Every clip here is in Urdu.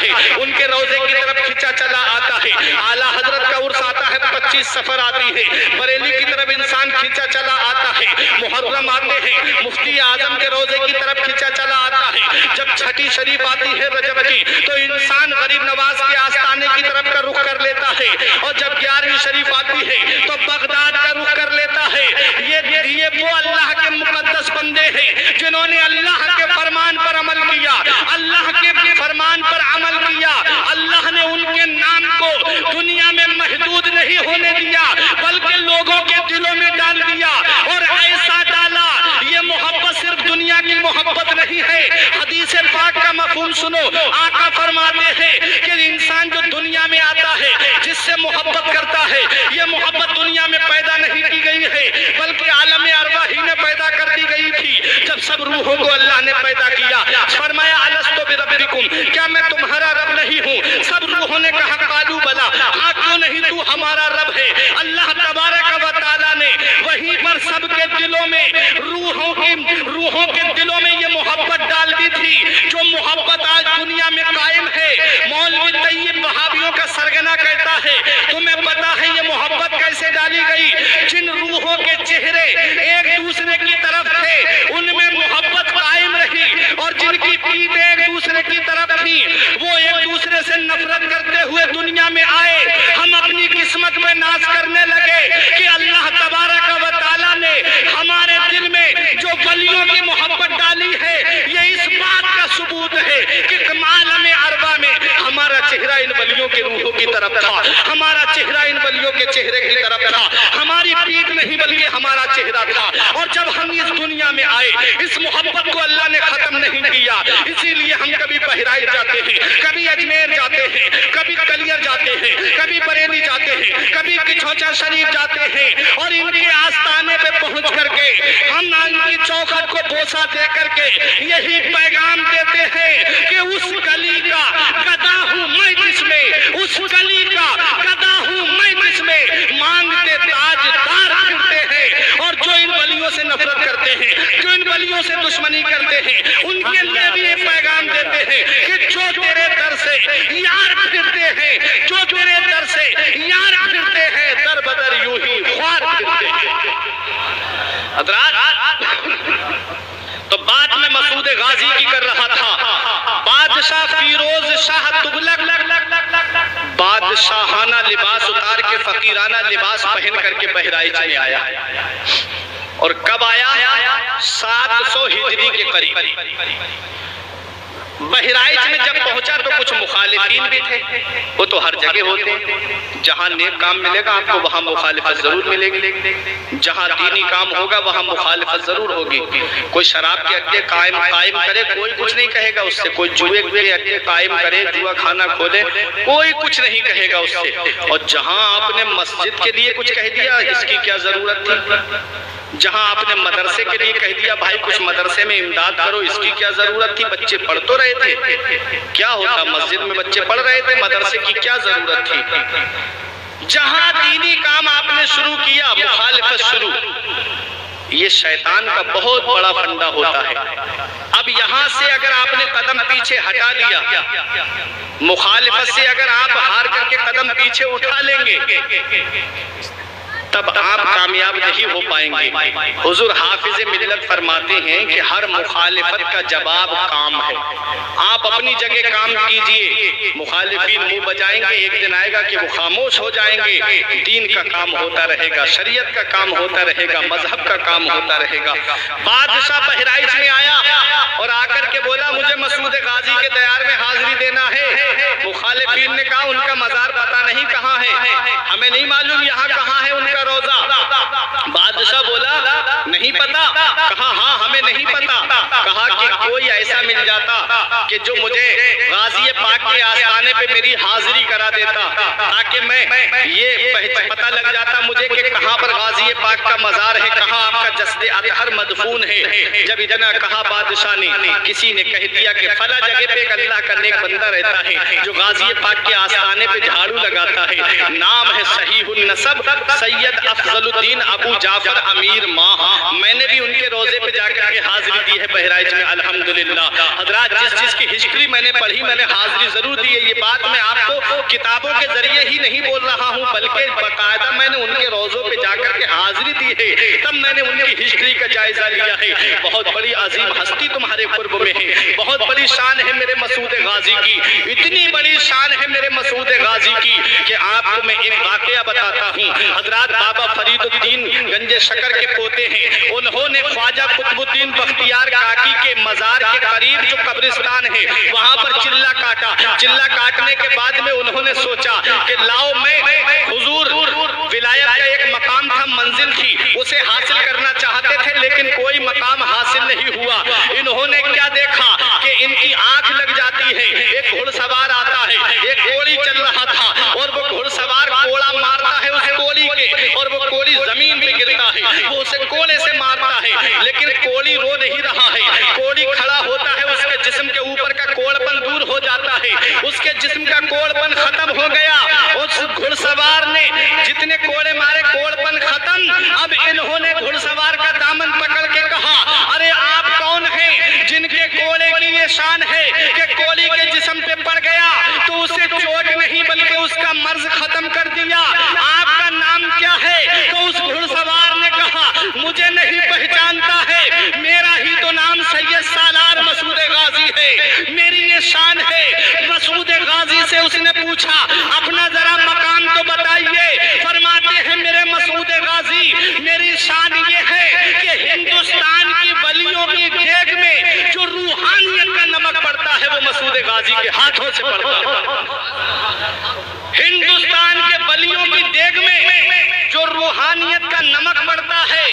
ہے، ان کے روزے کی طرف کھینچا چلا آتا ہے۔ اعلیٰ حضرت کا عرس آتا ہے، 25 سفر آتی ہے، بریلی کی طرف انسان کھینچا چلا آتا ہے، محرم آتے ہیں، مفتی اعظم کے روزے کی طرف کھینچا چلا آتا ہے۔ جب چھٹی شریف آتی ہے رجب کی تو انسان غریب نواز کے آستانے کی طرف کا رخ کر لیتا ہے، اور جب 11ویں شریف آتی ہے تو بغداد کا رخ کر لیتا ہے۔ یہ وہ اللہ کے مقدس بندے ہیں جنہوں نے اللہ کے فرمان پر عمل کیا، اللہ کے فرمان پر عمل کیا۔ اللہ نے ان کے نام کو دنیا میں محدود نہیں ہونے دیا بلکہ لوگوں کے دلوں میں ڈال دیا، اور ایسا ڈالا۔ یہ محبت صرف دنیا کی محبت نہیں ہے، حدیث پاک کا مفہوم سنو۔ آقا فرماتے ہیں کہ انسان جو دنیا میں آتا ہے، جس سے محبت کرتا ہے، یہ محبت دنیا میں پیدا نہیں کی گئی ہے بلکہ عالم ارواح ہی میں پیدا کر دی گئی تھی۔ جب سب روحوں کو اللہ نے پیدا کیا، فرمایا الستو بربکم، کیا میں تمہارا رب نہیں ہوں؟ سب روحوں نے کہا قالوا بلا، ہاں کیوں نہیں، تو ہمارا رب ہے۔ اللہ تبارک و تعالیٰ نے وہیں پر سب کے دلوں میں، روحوں کے دلوں میں یہ محبت ڈال دی تھی، جو محبت آج دنیا میں قائم ہے۔ مولوی طیب وہابیوں کا سرگنا کہتا ہے، تمہیں پتا ہے یہ محبت کیسے ڈالی گئی؟ جن روحوں کے چہرے ایک دوسرے کی طرف تھے ان میں محبت قائم رہی، اور جن کی پیٹھیں ایک دوسرے کی طرف تھی وہ ایک دوسرے سے نفرت کرتے ہوئے دنیا میں آئے۔ ہم اپنی قسمت میں ناز کرنے لگے کہ اللہ تبارک و تعالیٰ نے ہمارے دل میں جو ولیوں کی محبت ڈالی ہے، یہ اس بات کا ثبوت ہے کہ عالم ارواح میں ہمارا چہرہ ان ولیوں کے روحوں کی طرف تھا، ہمارا چہرہ ان ولیوں کے چہرے کی طرف تھا، ہماری پیٹھ نہیں بلکہ ہمارا چہرہ تھا۔ اور جب ہم اس دنیا میں آئے، اس محبت کو اللہ نے ختم نہیں کیا، اسی لیے ہم کبھی بہرائچ جاتے ہیں، کبھی اجمیر جاتے ہیں، کبھی کلیر جاتے ہیں، کبھی بریلی جاتے ہیں، کبھی کچھوچا شریف جاتے ہیں، اور ان کے آستانے پہ پہنچ کر کے ہم ان کی چوکھٹ کو بوسہ دے کر کے یہی پیغام دیتے ہیں کہ اس گلی کا گدا ہوں میں جس میں، اس گلی کا گدا ہوں میں جس میں مانگتے تاجدار پھرتے ہیں۔ اور جو ان ولیوں سے نفرت کرتے ہیں، جو ان ولیوں سے دشمنی کرتے ہیں، ان کے لیے بھی یہ پیغام دیتے ہیں کہ جو تیرے در سے یار پھرتے ہیں، جو تیرے در سے یار پھرتے ہیں، در بدر یوں ہی خوار پھرتے ہیں۔ حضرات، تو بات میں مسعود غازی کی کر رہا تھا۔ بادشاہ فیروز شاہ تغلق بادشاہانہ لباس اتار کے فقیرانہ لباس پہن کر کے بہرائچ میں آیا، اور کب آیا؟ 700 ہجری کے قریب۔ بہرائچ میں جب پہنچا تو کچھ مخالفین بھی تھے، وہ تو ہر جگہ ہوتے ہیں، جہاں نیک کام ملے گا آپ کو وہاں مخالفت ضرور ملے گی، جہاں دینی کام ہوگا وہاں مخالفت ضرور ہوگی۔ کوئی شراب کے اڈے قائم کرے، کوئی کچھ نہیں کہے گا اس سے، کوئی جوئے کے اڈے قائم کرے، جوا کھانا کھولے، کوئی کچھ نہیں کہے گا اس سے۔ اور جہاں آپ نے مسجد کے لیے کچھ کہہ دیا، اس کی کیا ضرورت تھی؟ جہاں آپ نے مدرسے کے لیے کہہ دیا بھائی کچھ مدرسے میں امداد کرو، اس کی کیا ضرورت تھی؟ بچے پڑھ تو رہے تھے، کیا ہوتا؟ مسجد میں بچے پڑھ رہے تھے، مدرسے کی کیا ضرورت تھی؟ جہاں دینی کام آپ نے شروع کیا، مخالفت شروع۔ یہ شیطان کا بہت بڑا فنڈا ہوتا ہے۔ اب یہاں سے اگر آپ نے قدم پیچھے ہٹا دیا، مخالفت سے اگر آپ ہار کر کے قدم پیچھے اٹھا لیں گے، تب آپ کامیاب نہیں ہو پائیں گے۔ حضور حافظ ملت فرماتے ہیں کہ ہر مخالفت کا جواب کام ہے۔ آپ اپنی جگہ کام کیجئے، مخالفین منہ بجائیں گے، ایک دن آئے گا کہ وہ خاموش ہو جائیں گے، دین کا کام ہوتا رہے گا، شریعت کا کام ہوتا رہے گا، مذہب کا کام ہوتا رہے گا۔ بادشاہ بہرائچ میں آیا اور آ کر کے بولا مجھے مسعود غازی کے دیار میں حاضری دینا ہے۔ مخالفین نے کہا ان کا مزار پتہ نہیں کہاں ہے، ہمیں نہیں معلوم یہاں کہاں ہے ان کا روزہ۔ بادشاہ بولا نہیں پتا، کہا ہاں ہمیں نہیں پتا، کہا کہ کوئی ایسا مل جاتا کہ جو مجھے غازی پاک کے آستانے پہ میری حاضری کرا دیتا، تاکہ میں یہ پتہ لگ جاتا مجھے کہ کہاں پر غازی پاک کا مزار ہے، کہاں آپ کا جسد اطہر مدفون ہے۔ جب ادھر کہا بادشاہ نے، کسی نے کہہ دیا کہ فلاں جگہ پہ ایک اللہ کا نیک بندہ رہتا ہے جو غازی پاک کے آستانے پہ جھاڑو لگاتا ہے، نام ہے صحیح النسب سید افضل الدین ابو جعفر امیر ماہ۔ میں نے بھی ان کے روزے پہ جا کر کے حاضری دی ہے بہرائچ میں الحمدللہ۔ حضرات جس کی ہسٹری میں نے پڑھی میں نے حاضری ضرور دی ہے، یہ بات میں آپ کو کتابوں کے ذریعے ہی نہیں بول رہا ہوں بلکہ باقاعدہ میں نے ان کے روزوں پہ جا کر کے حاضری دی ہے، تب میں نے ان کی ہسٹری کا جائزہ لیا ہے۔ بہت بڑی عظیم ہستی تمہارے قرب میں ہے، بہت بڑی شان ہے میرے مسعود غازی کی، اتنی بڑی شان ہے میرے مسعود غازی کی کہ آپ کو میں ایک واقعہ بتاتا ہوں۔ حضرات بابا فرید الدین گنج شکر کے پوتے ہیں، انہوں نے خواجہ قطب الدین بختیار کاکی کے مزار کے قریب جو قبرستان ہے وہاں پر چلہ کاٹا۔ چلہ کاٹنے کے بعد میں انہوں نے سوچا کہ لاؤ میں حضور ولایت کا ایک مقام تھا، منزل تھی، اسے حاصل کرنا چاہتے تھے لیکن کوئی مقام حاصل نہیں ہوا۔ انہوں نے کیا دیکھا کہ ان کی آنکھ لگ جاتی ہے، ایک گھڑ سوار آتا ہے، ایک کوڑی چل رہا تھا اور وہ گھڑ سوار کوڑا مارتا ہے اس کوڑی کے اور وہ کوڑی زمین پہ گرتا ہے، وہ اسے کوڑے سے مارتا ہے لیکن کوڑی رو نہیں رہا ہے، کوڑی کھڑا ہوتا ہے، اس کے جسم کے اوپر کا کوڑپن دور ہو جاتا ہے، اس کے جسم کا کوڑپن ختم ہو گیا۔ اس گھڑ سوار نے جتنے کوڑے مارے کوڑپن ختم۔ اب انہوں نے گھڑ سوار کا دامن پکڑ کے کہا ارے آپ کون ہیں جن کے کوڑے کی یہ شان ہے کہ کوڑی کے جسم پہ پڑ گیا تو اسے چوٹ نہیں بلکہ اس کا مرض ختم کر دیا، آپ کا نام کیا ہے؟ تو اس گھڑ سوار نے کہا مجھے نہیں پہچانتا ہے، میرا ہی تو نام سید سالار مسعود غازی ہے، میری یہ شان ہے۔ مسعود غازی سے اس نے پوچھا اپنا ذرا مقام تو بتائیے، فرماتے ہیں میرے مسعود غازی میری شان یہ ہے کہ ہندوستان کی ولیوں کی دیگ میں جو روحانیت کا نمک پڑتا ہے وہ مسعود غازی کے ہاتھوں سے پڑتا ہے۔ ہندوستان کے ولیوں کی دیگ میں جو روحانیت کا نمک پڑتا ہے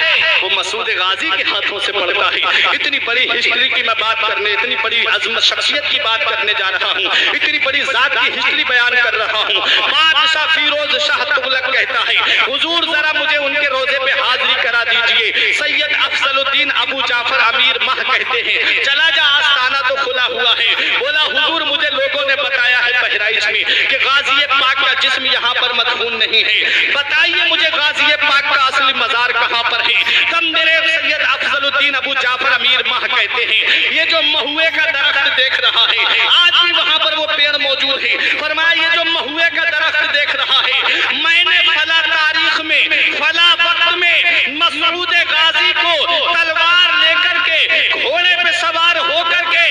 وہ مسعود غازی کے ہاتھوں سے پڑتا ہے۔ اتنی بڑی ہسٹری کی میں بات کرنے، اتنی بڑی عظمت شخصیت کی بات کرنے جا رہا ہوں، اتنی بڑی ذات کی ہسٹری بیان کر رہا ہوں۔ بادشاہ فیروز شاہ تغلق کہتا ہے حضور ذرا مجھے ان کے روزے پہ حاضری کرا دیجئے۔ سید افضل الدین ابو جعفر امیر ماہ کہتے ہیں چلا جا آستانہ تو کھلا ہوا ہے، بولا حضور مجھے لوگوں نے بتایا ہے بہرائچ میں کہ غازی پاک کا جسم یہاں پر مدفون نہیں ہے، بتائیے مجھے غازی پاک کا اصلی مزار کہاں پر ہے؟ تب میرے سید افضل الدین ابو جعفر امیر ماہ کہتے ہیں یہ جو مہوے کا درخت دیکھ رہا ہے آج بھی وہاں پر وہ پیڑ موجود ہے، فرمایا یہ جو مہوے کا درخت دیکھ رہا ہے میں نے فلا تاریخ میں فلا وقت میں مسعود غازی کو تلوار لے کر کے گھوڑے پہ سوار ہو کر کے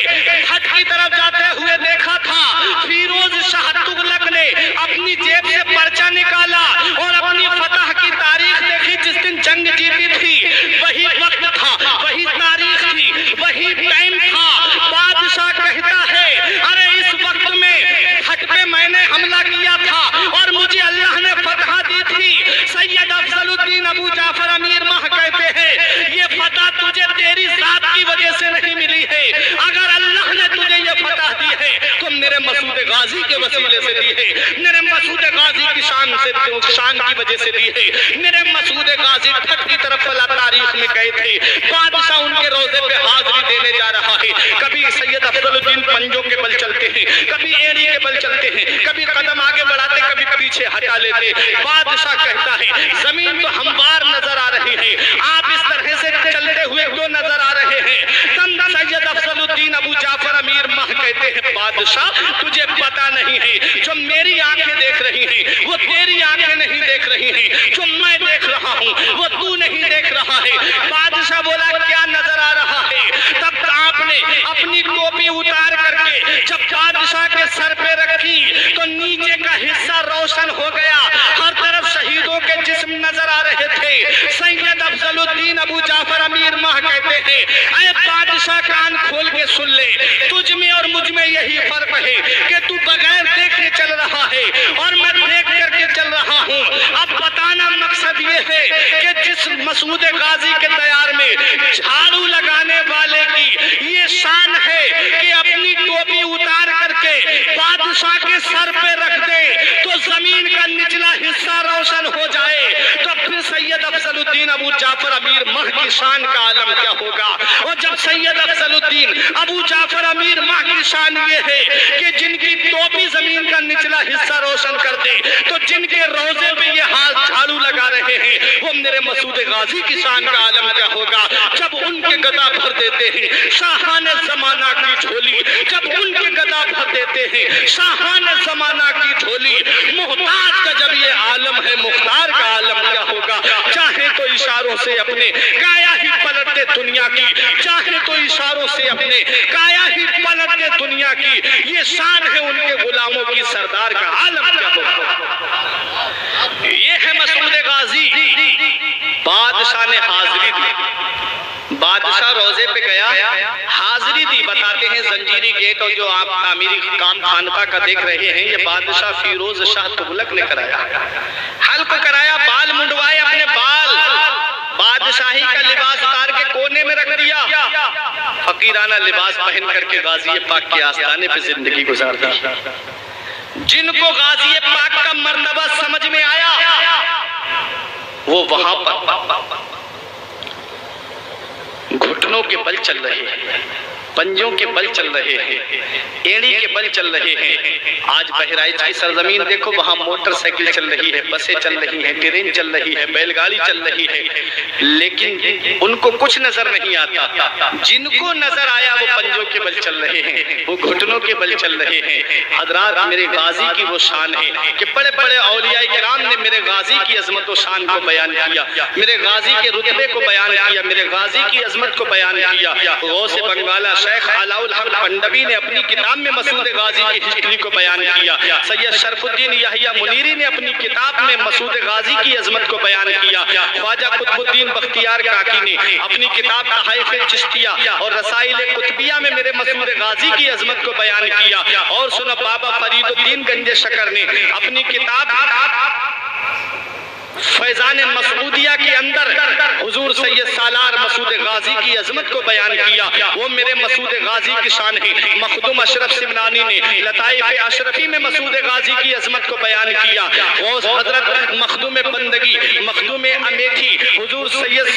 حج کی طرف جاتے ہوئے دیکھا تھا۔ فیروز شاہ تغلق نے اپنی جیب سے پرچہ نکالا اور اپنی فتح کی تاریخ دیکھی، جس دن جنگ جیتی تھی وہی وقت تھا، وہی تاریخ تھی، وہی ٹائم تھا۔ بادشاہ کہتا ہے ارے اس وقت میں حج پہ میں نے حملہ کیا تھا اور مجھے اللہ نے فتح دی تھی۔ سید افضل الدین ابو جعفر امیر ماہ کہتے ہیں یہ فتح تجھے تیری ذات کی وجہ سے نہیں ملی ہے، اگر اللہ نے تجھے یہ فتح دی ہے تو میرے مسعود غازی کے وسیلے سے دی ہے، میرے مسعود غازی کی شان کی وجہ سے دی ہے۔ میرے مسعود غازی حج کی طرف فلا تاریخ میں گئے تھے، بادشاہ ان کے روزے پہ حاضری دینے جا رہا ہے۔ کبھی سید افضل الدین پنجوں کے بل چلتے ہیں، کبھی ایڑی کے بل چلتے ہیں، کبھی قدم آگے بڑھاتے کبھی پیچھے ہٹا لیتے۔ بادشاہ کہتا ہے زمین تو ہموار نظر آ رہی ہے، آپ اس طرح سے چلتے ہوئے کیوں نظر آ رہے ہیں؟ تب سید افضل الدین ابو جعفر امیر ماہ کہتے ہیں بادشاہ تجھے پتا نہیں ہے جو میری آنکھیں دیکھ رہی ہیں وہ تیری آنکھیں نہیں دیکھ رہی ہیں، جو میں دیکھ رہا ہوں وہ تو نہیں دیکھ رہا ہے۔ بادشاہ بولا کیا نظر آ رہا ہے؟ تب آپ نے اپنی ٹوپی اتار کر کے جب بادشاہ کے سر پہ رکھی تو نیچے کا حصہ روشن ہو گیا، ہر طرف شہیدوں کے جسم نظر آ رہے تھے۔ سید افضل الدین ابو جعفر امیر ماہ کہتے ہیں اے بادشاہ کان کھول کے سن لے، تجھ میں اور مجھ میں یہی فرق ہے کہ تو بغیر دیکھے چل رہا ہے اور میں دیکھ کر کے چل رہا ہوں۔ اب بتانا مقصد یہ ہے کہ جس مسعود غازی کے دیار میں جھاڑو لگانے والے کی یہ شان ہے کہ اپنی ٹوپی اتار کر کے بادشاہ کے سر پہ رکھ دے تو زمین کا نچلا حصہ روشن ہو جائے، تو پھر سید افضل الدین ابو جعفر امیر ماہ کی شان کا عالم کیا ہوگا؟ اور جب سید افضل الدین ابو جعفر امیر ماہ کی شان یہ ہے کہ جن کی ٹوپی زمین کا نچلا حصہ روشن کر دے، تو جن کے روزے پہ یہ ہاتھ جھاڑو لگا رہے ہیں وہ میرے مسعود غازی کی شان کا عالم کیا ہوگا جب ان کے گدا بھر دیتے ہیں شاہان زمانہ کی جھولی، جب ان کے گدا بھر دیتے ہیں شاہان زمانہ کی جھولی۔ محتاج کا جب یہ عالم ہے مختار کا عالم کیا ہوگا؟ چاہے تو اشاروں سے اپنے کایا ہی پلٹ دے دنیا کی، چاہے تو اشاروں سے اپنے کایا ہی پلٹ دے دنیا کی، یہ شان ہے ان کے غلاموں کی سردار کا عالم کیا ہوگا؟ یہ ہے مسعود غازی۔ بادشاہ نے حاضری دی، بادشاہ روزے پہ گیا، حاضری دی۔ بتاتے ہیں زنجیری گیٹ اور جو آپ تعمیری کام خانقاہ کا دیکھ رہے ہیں یہ بادشاہ فیروز شاہ تغلق نے کرایا، حلق کرایا، بال منڈوائے، اپنے بال بادشاہی کا لباس اتار کے کونے میں رکھ دیا، فقیرانہ لباس پہن کر کے غازی پاک کے آستانے پہ زندگی گزار دی۔ جن کو غازی پاک کا مرتبہ سمجھ میں آیا وہ وہاں پر گھٹنوں کے بل چل رہے ہیں، پنجوں کے بل چل رہے ہیں، اینڑی کے بل چل رہے ہیں۔ آج بہرائچ کی سرزمین دیکھو، وہاں موٹر سائیکل چل رہی ہے، بسیں چل رہی ہیں، ٹرین چل رہی ہے، بیل گاڑی چل رہی ہے، لیکن ان کو کچھ نظر نہیں آتا۔ جن کو نظر آیا وہ پنجوں کے بل چل رہے ہیں، وہ گھٹنوں کے بل چل رہے ہیں۔ حضرات میرے غازی کی وہ شان ہے کہ بڑے بڑے اولیاء کرام نے میرے غازی کی عظمت و شان کو بیان کیا، میرے غازی کے رتبے کو بیان کیا، میرے غازی کی عظمت کو بیان کیا۔ غوث بنگالہ شیخ علاء الحق پنڈوی نے اپنی کتاب میں مسعود غازی کی ہسٹری کو بیان کیا، سید شرف الدین یحییٰ منیری نے اپنی کتاب میں مسعود غازی کی عظمت کو بیان کیا، خواجہ قطب الدین بختیار کاکی نے اپنی کتاب تحائف چشتیہ اور رسائل قطبیہ میں میرے مسعود غازی کی عظمت کو بیان کیا، اور سنو بابا فرید الدین گنج شکر نے اپنی کتاب فیضان مسعودیہ کے اندر حضور سید سالار مسعود غازی کی عظمت کو بیان کیا۔ وہ میرے مسعود غازی کی شان ہے۔ مخدوم اشرف سمنانی نے لطائف اشرفی میں مسعود غازی کی عظمت کو بیان کیا۔ غوث حضرت مخدوم بندگی، مخدوم امیٹھی حضور سید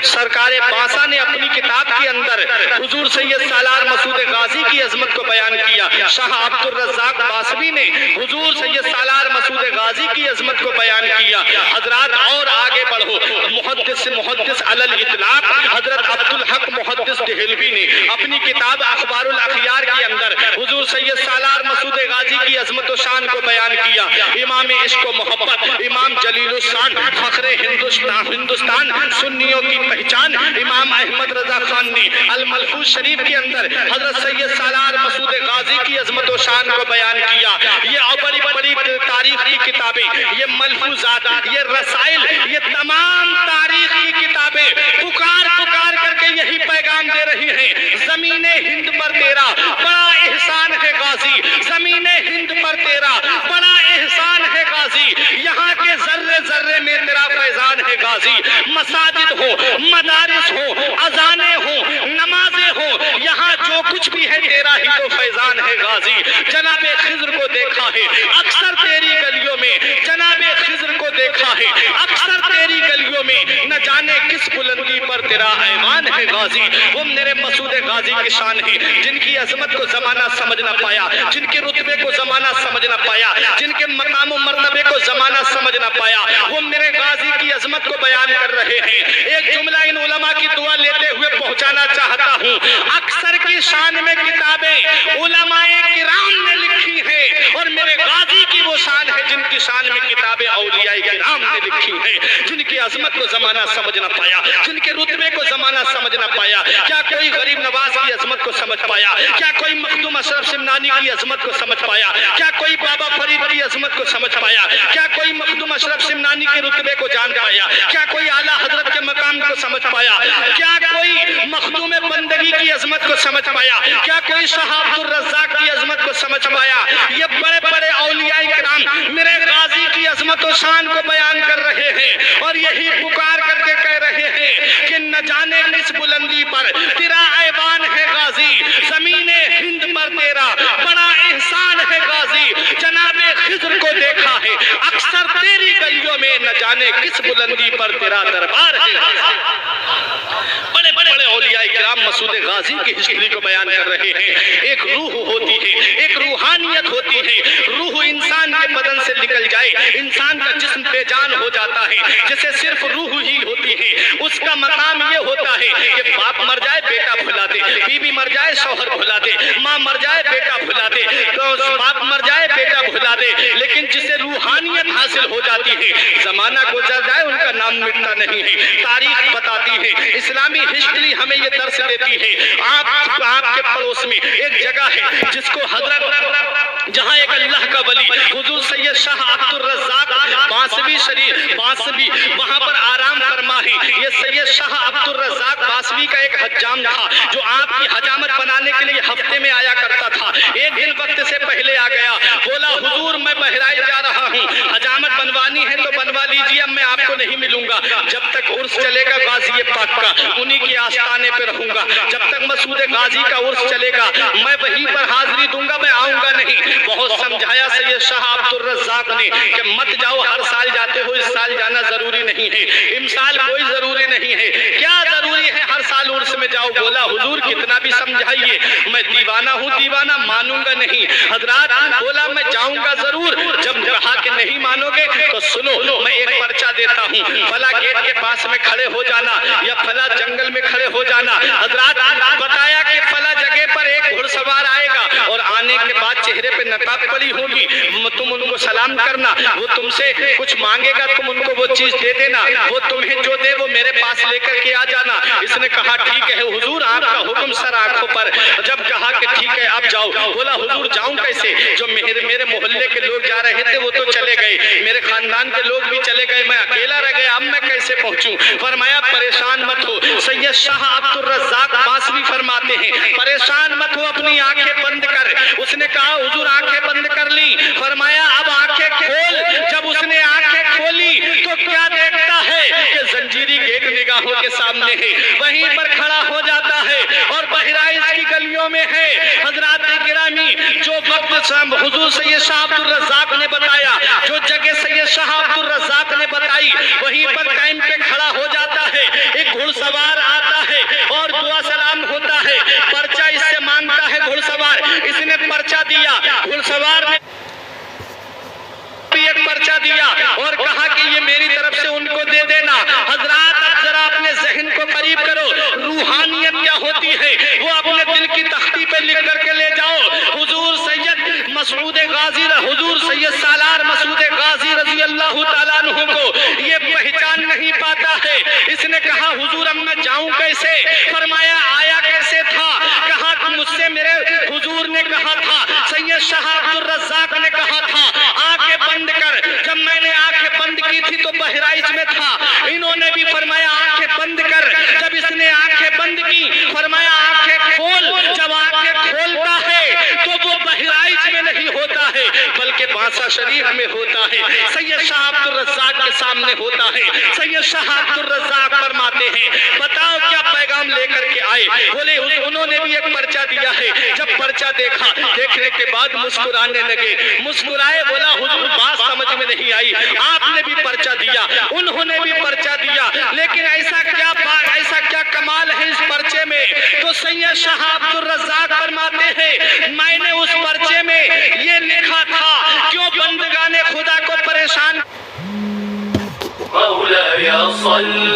سرکار باسا نے اپنی کتاب کے اندر حضور سید سالار مسعود غازی کی عظمت کو بیان کیا۔ شاہ عبد الرزاق باسوی نے حضور سید سالار مسعود غازی کی عظمت کو بیان کیا۔ حضرات اور آگے بڑھو، محدث علی الاطلاق حضرت عبدالحق محدث دہلوی نے اپنی کتاب اخبار الاخیار کے اندر حضور سید سالار مسعود غازی کی عظمت و شان کو بیان کیا۔ امام عشق و محبت، امام جلیل الشان، فخر ہندوستان، سنیوں کی پہچان، امام احمد رضا خان نے الملفوظ شریف کے اندر حضرت سید سالار مسعود غازی کی عظمت و شان کو بیان کیا۔ یہ بڑی بڑی تاریخ کی کتابیں، یہ ملفوظات، یہ رسائل، یہ تمام تاریخ کی کتابیں پکار پکار کر کے یہی پیغام دے رہی ہیں، زمین ہند پر تیرا بڑا احسان ہے غازی، زمین ہند پر تیرا بڑا احسان ہے غازی، یہاں کے ذرے ذرے میں تیرا فیضان ہے غازی، مساجد ہو، مدارس ہو، اذانیں ہو، نمازیں ہو، یہاں جو کچھ بھی ہے تیرا ہی تو فیضان ہے غازی۔ جناب خضر کو دیکھا ہے اکثر تیری گلیوں میں، جناب خضر کو دیکھا ہے اکثر تیری گلیوں میں، نہ جانے کس بلندی پر تیرا ایوان ہے غازی۔ وہ میرے مسعود غازی کی شان ہے، جن کی عظمت کو زمانہ سمجھ نہ پایا، جن کے رتبے کو زمانہ سمجھ نہ پایا، جن کے مقام و مرتبے کو زمانہ سمجھ نہ پایا، وہ میرے غازی کی عظمت کو بیان کر رہے ہیں۔ ایک جملہ ان علماء کی دعا لیتے ہوئے پہنچانا چاہتا ہوں، اکثر کی شان میں کتابیں علماء کرام نے لکھی ہیں، اور میرے غازی کی وہ شان ہے جن کی شان میں کتابیں اولیاء کرام نے لکھی ہیں، جن کی عظمت کو زمانہ سمجھ نہ پایا، جن کے رتبے کو زمانہ سمجھ نہ پایا۔ کیا کوئی غریب نواز کی عظمت کو سمجھ پایا؟ کیا کوئی مخدوم اشرف سمنانی کی عظمت کو سمجھ پایا؟ کیا کوئی بابا فرید کی عظمت کو سمجھ پایا؟ کیا کوئی مخدوم اشرف سمنانی کے رتبے کو جان پایا؟ کیا کوئی اعلیٰ حضرت کے مقام کو سمجھ پایا؟ کیا کوئی مخدوم بندگی کی عظمت کو سمجھ پایا؟ کیا کوئی شاہ عبد الرزاق کی عظمت کو سمجھ پایا؟ یہ بڑے بڑے اولیاء کرام میرے غازی کی عظمت و شان کو بیان کر رہے ہیں، اور یہی پکار کر کے کہہ رہے ہیں کہ نہ جانے کس بلندی پر تیرا ایوان ہے غازی، زمین ہند پر تیرا بڑا احسان ہے غازی، جناب خضر کو دیکھا ہے اکثر تیری گلیوں میں، نہ جانے کس بلندی پر تیرا دربار ہے۔ بڑے بڑے اولیاء کرام مسعود غازی کی ہسٹری کو بیان کر رہے ہیں۔ ایک روح ہوتی ہے، ایک روحانیت ہوتی ہے، روح انسان کے بدن سے نکل جائے انسان کا جسم بے جان ہو جاتا ہے، جسے صرف روح اس کا مقام یہ ہوتا ہے کہ باپ مر جائے بیٹا بھلا دے، بیوی مر جائے شوہر بھلا دے، ماں مر جائے بیٹا بھلا دے، باپ مر جائے بیٹا بھلا دے، لیکن جسے روحانیت حاصل ہو جاتی ہے زمانہ گزر جائے ان کا نام مٹتا نہیں ہے۔ تاریخ بتاتی ہے، اسلامی ہسٹری ہمیں یہ درس دیتی ہے۔ آپ کے پڑوس میں ایک جگہ ہے جس کو حضرت جہاں ایک اللہ کا ولی حضور سید شاہ عبد الرزاق باسوی شریف باسوی وہاں پر آرام فرما ہے۔ یہ سید شاہ عبد الرزاق باسوی کا ایک حجام تھا جو آپ کی حجامت بنانے کے لیے ہفتے میں آیا کرتا تھا۔ ایک دن وقت سے پہلے آ گیا، بولا حضور میں بہرائچ جا رہا ہوں، حجامت بنوانی ہے تو بنوا لیجیے، اب میں آپ کو نہیں ملوں گا جب تک عرس چلے گا غازی پاک کا، انہی کے آستانے پہ رہوں گا، جب تک مسعود غازی کا عرس چلے گا میں وہیں پر حاضری دوں گا، میں آؤں گا نہیں۔ بہت سمجھایا سید شاہ عبد الرزاق نے کہ مت جاؤ، ہر سال جاتے ہو، اس سال جانا ضروری نہیں ہے، امسال کوئی ضروری نہیں ہے، کیا ضروری ہے ہر سال عرس میں جاؤ؟ بولا حضور کتنا بھی سمجھائیے میں دیوانہ ہوں، دیوانہ مانوں گا نہیں۔ حضرات بولا میں جاؤں گا ضرور، جب کہا کہ نہیں مانو گے تو سنو میں ایک پرچہ دیتا ہوں، فلاں گیٹ کے پاس میں کھڑے ہو جانا یا فلاں جنگل میں کھڑے ہو جانا۔ حضرات بتایا کہ فلاں جگہ پر ایک گھڑ سوار آئے گا اور آنے کے بعد چہرے پہ نقاب پڑی ہوگی، تم ان کو سلام کرنا، وہ تم سے کچھ مانگے گا تم ان کو وہ چیز دے دینا، وہ تمہیں جو دے وہ میرے پاس لے کر کے آ جانا۔ اس نے کہا ٹھیک ہے حضور آپ کا حکم سر آنکھوں پر۔ جب کہا کہ ٹھیک ہے اب جاؤ، بولا حضور جاؤں کیسے؟ جو میرے محلے کے لوگ جا رہے تھے وہ تو چلے گئے، میرے خاندان کے لوگ بھی چلے گئے، میں اکیلا رہ گیا، اب میں کیسے پہنچوں؟ فرمایا پریشان مت ہو، سید شاہ عبد الرزاق باسوی فرماتے ہیں پریشان مت ہو، اپنی آنکھیں بند کر۔ اس نے کہا حضور آنکھیں بند کر لی، فرمایا اب آنکھیں کھول۔ جب اس نے آنکھیں کھولی تو کیا دیکھتا ہے کہ زنجیری گیٹ نگاہوں کے سامنے ہے، وہیں پر کھڑا ہو جاتا ہے اور بہرائچ کی گلیوں میں ہے۔ حضرات گرامی جو وقت حضور سید شاہ عبد الرزاق نے بتایا، جو جگہ سید شاہ عبد الرزاق نے بتائی، وہیں پر ٹائم پہ کھڑا ہو جاتا ہے۔ ایک گھڑ سوار آتا ہے اور دعا سلام ہوتا ہے، پرچہ اس سے مانگتا ہے گھڑ سوار، اس نے پرچہ دیا، گھڑ سوار نے ایک پرچہ دیا اور کہا کہ یہ میری طرف سے ان کو دے دینا۔ حضرات اب ذرا اپنے ذہن کو قریب کرو، روحانیت کیا ہوتی ہے وہ اپنے دل کی تختی پہ لکھ کر کے لے جاؤ۔ حضور سید مسعود غازی، حضور سید سالار مسعود غازی رضی اللہ تعالیٰ عنہ کو یہ پہچان نہیں پاتا ہے۔ اس نے کہا حضور اب میں جاؤں کیسے؟ فرمایا آیا کیسے تھا؟ کہا مجھ سے میرے حضور نے کہا تھا، سید شاہ عبد الرزاق نے کہا تھا آنکھیں بند کر۔ جب میں نے آنکھیں بند کی تھی تو بہرائچ میں تھا، انہوں نے بھی فرمایا آنکھیں بند کر۔ جب اس نے آنکھیں بند کی فرمایا آنکھیں کھول۔ جب آنکھیں کھولتا ہے تو وہ بہرائچ میں نہیں ہوتا ہے بلکہ بانسا شریف میں ہوتا ہے، سید شاہ عبد الرزاق کے سامنے ہوتا ہے۔ سید شاہ عبد الرزاق فرماتے ہیں بتاؤ کیا پیغام لے کر کے آئے؟ بولے انہوں نے بھی ایک پرچہ دیا ہے۔ جب پرچہ دیکھا، دیکھنے کے بعد مسکرانے لگے، مسکرائے، بولا حضور بات سمجھ میں نہیں آئی، آپ نے بھی پرچہ دیا، انہوں نے بھی پرچہ دیا، لیکن ایسا کیا کمال ہے اس پرچے میں؟ تو سید شاہ عبد الرزاق فرماتے ہیں میں نے اس پرچے میں یہ لکھا تھا کیوں بندگان خدا کو پریشان مولاي صل